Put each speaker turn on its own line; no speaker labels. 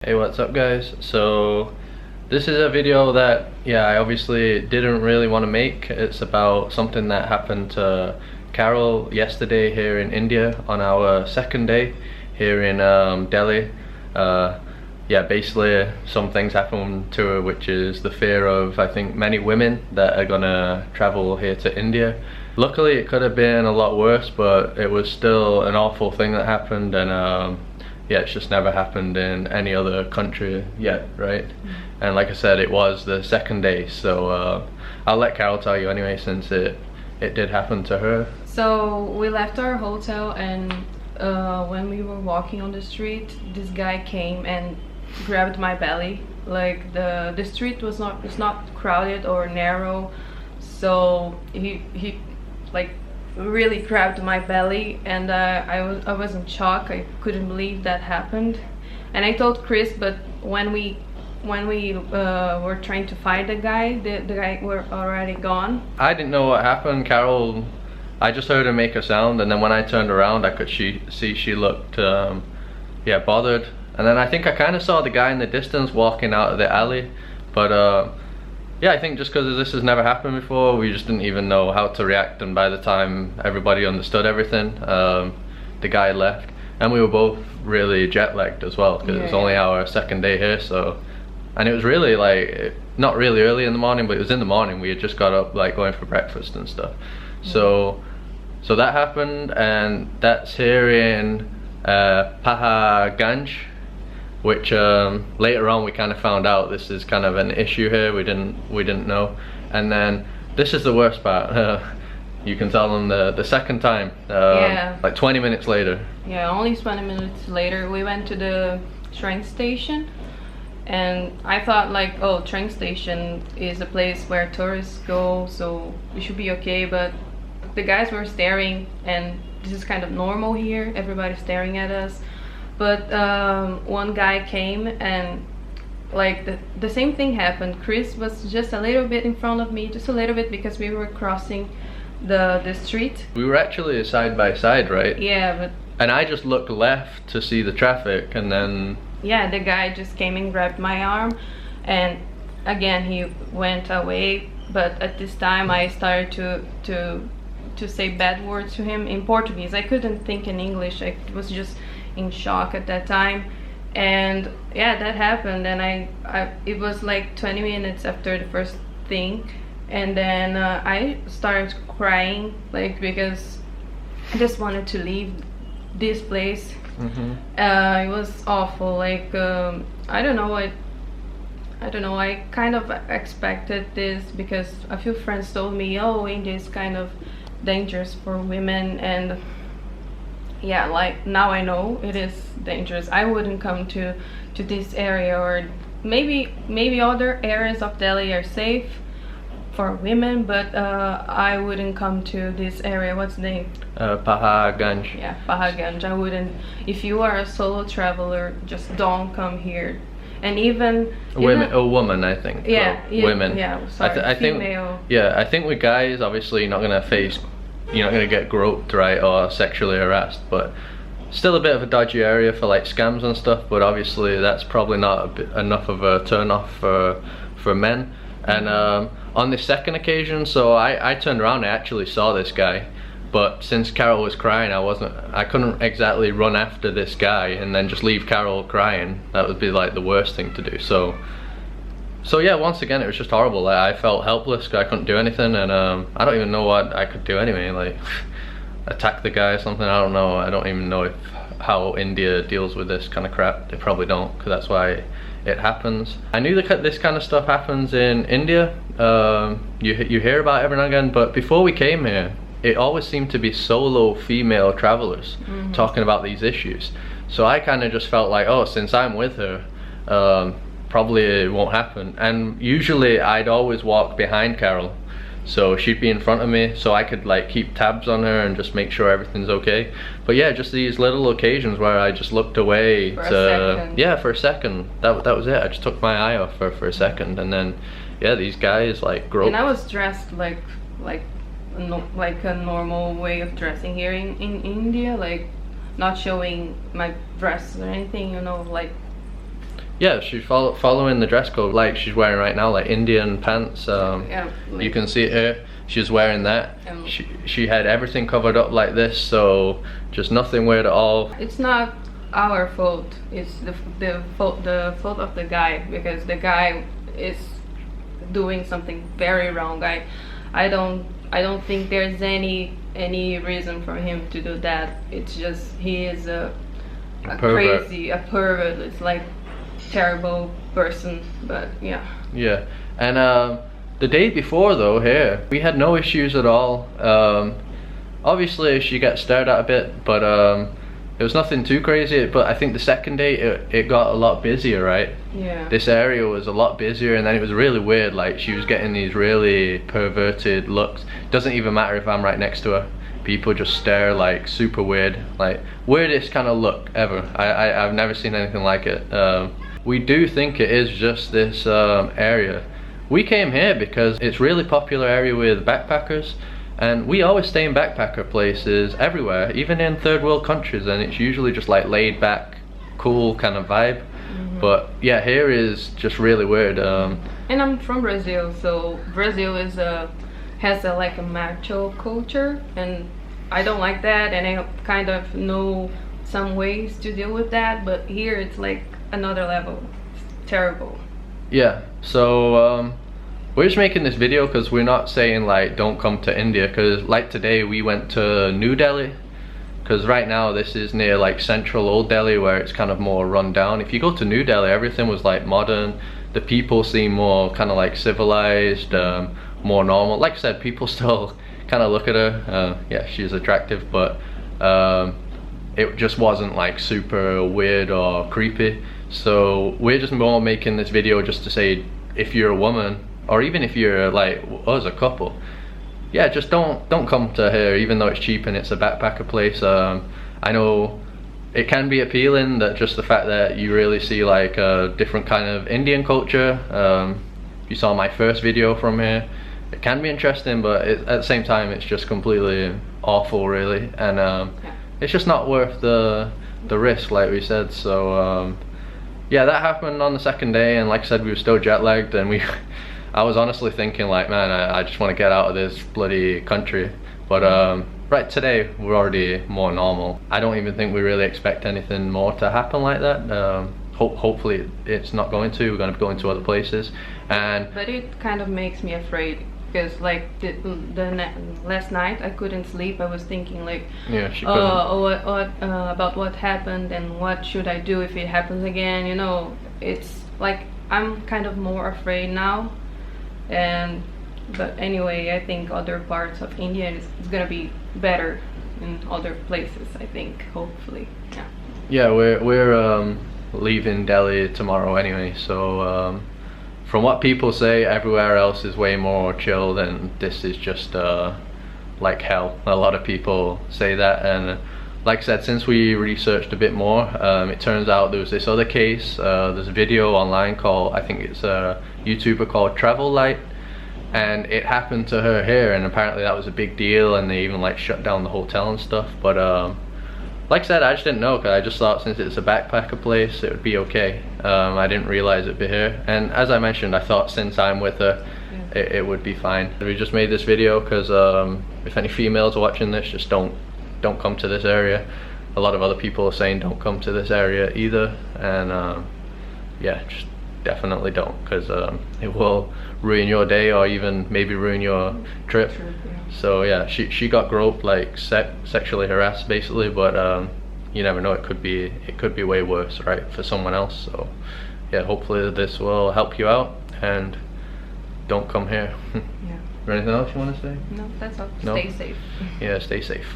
Hey, what's up guys? So this is a video that I obviously didn't really want to make. It's about something that happened to Carol yesterday here in India on our second day here in Delhi. Basically some things happened to her, which is the fear of, I think, many women that are gonna travel here to India. Luckily it could have been a lot worse, but it was still an awful thing that happened, and it's just never happened in any other country yet, right? And like I said, it was the second day, so I'll let Carol tell you anyway, since it did happen to her.
So we left our hotel, and when we were walking on the street, this guy came and grabbed my belly. Like the street was not crowded or narrow, so he like really grabbed my belly, and I was in shock. I couldn't believe that happened, and I told Chris, but when we were trying to find the guy were already gone.
I didn't know what happened. Carol, I just heard her make a sound, and then when I turned around I could see she looked bothered, and then I think I kind of saw the guy in the distance walking out of the alley, but I think just because this has never happened before, we just didn't even know how to react, and by the time everybody understood everything, the guy left, and we were both really jet lagged as well, because it was only our second day here. So, and it was really like, not really early in the morning, but it was in the morning. We had just got up, like going for breakfast and stuff. So that happened, and that's here in Paharganj, which later on we kind of found out this is kind of an issue here. We didn't know. And then this is the worst part. You can tell them the second time, like 20 minutes later.
Yeah, only 20 minutes later we went to the train station, and I thought like, oh, train station is a place where tourists go, so we should be okay. But the guys were staring, and this is kind of normal here, everybody's staring at us. But one guy came, and like the same thing happened. Chris was just a little bit in front of me, just a little bit, because we were crossing the street.
We were actually side by side, right?
Yeah, but
and I just looked left to see the traffic, and then
the guy just came and grabbed my arm, and again he went away. But at this time I started to say bad words to him in Portuguese. I couldn't think in English. I was just in shock at that time, and that happened. And it was like 20 minutes after the first thing, and then I started crying, like, because I just wanted to leave this place. It was awful. Like I don't know, I kind of expected this, because a few friends told me, oh, India is kind of dangerous for women, and like now I know it is dangerous. I wouldn't come to this area, or maybe other areas of Delhi are safe for women, but I wouldn't come to this area. What's the name?
Paharganj.
Yeah, Paharganj. I wouldn't. If you are a solo traveler, just don't come here. And even
woman, I think. Women.
Yeah, sorry,
I think
female.
I think with guys, obviously you're not gonna get groped, right, or sexually harassed, but still a bit of a dodgy area for like scams and stuff. But obviously that's probably not enough of a turn off for men. And on this second occasion, so I turned around and I actually saw this guy, but since Carol was crying, I couldn't exactly run after this guy and then just leave Carol crying. That would be like the worst thing to do. So yeah, once again it was just horrible. Like, I felt helpless because I couldn't do anything, and I don't even know what I could do anyway. Like attack the guy or something. I don't know. I don't even know how India deals with this kind of crap. They probably don't, because that's why it happens. I knew that this kind of stuff happens in India. You hear about it every now and again, but before we came here, it always seemed to be solo female travelers talking about these issues. So I kind of just felt like, oh, since I'm with her, probably it won't happen. And usually I'd always walk behind Carol, so she'd be in front of me, so I could like keep tabs on her and just make sure everything's okay. But yeah, just these little occasions where I just looked away for a second. That was it. I just took my eye off her for a second, and then these guys like groped.
And I was dressed like a normal way of dressing here in India, like not showing my breasts or anything, you know, like
Yeah, she's following the dress code like she's wearing right now, like Indian pants.
Yeah, like,
you can see it here. She's wearing that. She had everything covered up like this, so just nothing weird at all.
it's not our fault. It's the fault of the guy, because the guy is doing something very wrong. I don't think there's any reason for him to do that. It's just he is a crazy, a pervert. It's like terrible person, but yeah.
Yeah, and the day before though, here we had no issues at all. Obviously she got stared at a bit, but it was nothing too crazy. But I think the second day it got a lot busier, right?
Yeah.
This area was a lot busier, and then it was really weird. Like she was getting these really perverted looks. Doesn't even matter if I'm right next to her. People just stare like super weird, like weirdest kind of look ever. I've never seen anything like it. We do think it is just this area. We came here because it's really popular area with backpackers, and we always stay in backpacker places everywhere, even in third world countries, and it's usually just like laid back, cool kind of vibe. But yeah, here is just really weird.
And I'm from Brazil, so Brazil has like a macho culture, and I don't like that, and I kind of know some ways to deal with that, but here it's like another level. It's terrible.
Yeah, so we're just making this video because we're not saying like don't come to India, because like today we went to New Delhi, because right now this is near like central Old Delhi where it's kind of more run down. If you go to New Delhi, everything was like modern. The people seem more kind of like civilized, more normal. Like I said, people still kind of look at her. Yeah, she's attractive, but it just wasn't like super weird or creepy. So we're just more making this video just to say, if you're a woman, or even if you're like us, a couple, yeah, just don't come to here, even though it's cheap and it's a backpacker place. I know it can be appealing, that just the fact that you really see like a different kind of Indian culture. If you saw my first video from here, it can be interesting, but at the same time it's just completely awful really, and it's just not worth the risk, like we said. So yeah, that happened on the second day, and like I said, we were still jet lagged, and I was honestly thinking like, man, I just want to get out of this bloody country. But right, today we're already more normal. I don't even think we really expect anything more to happen like that. Hopefully it's not going to. We're going to be going to other places,
but it kind of makes me afraid, because like last night I couldn't sleep. I was thinking like,
yeah, she couldn't.
About what happened and what should I do if it happens again. You know, it's like I'm kind of more afraid now. But anyway, I think other parts of India is gonna be better in other places, I think, hopefully.
Yeah, we're leaving Delhi tomorrow anyway, so from what people say, everywhere else is way more chill, and this is just like hell. A lot of people say that, and like I said, since we researched a bit more, it turns out there was this other case. There's a video online called, I think it's a YouTuber called Travel Light, and it happened to her here, and apparently that was a big deal, and they even like shut down the hotel and stuff. But like I said, I just didn't know, because I just thought since it's a backpacker place it would be okay. I didn't realize it'd be here, and as I mentioned, I thought since I'm with her, it would be fine. We just made this video because if any females are watching this, just don't come to this area. A lot of other people are saying don't come to this area either, and yeah, just definitely don't, because it will ruin your day, or even maybe ruin your trip. So yeah, she got groped, like sexually harassed basically, but you never know, it could be way worse, right, for someone else. So yeah, hopefully this will help you out, and don't come here.
Yeah.
Is there anything else you want to say?
No, that's all.
No?
Stay safe.
Yeah, stay safe.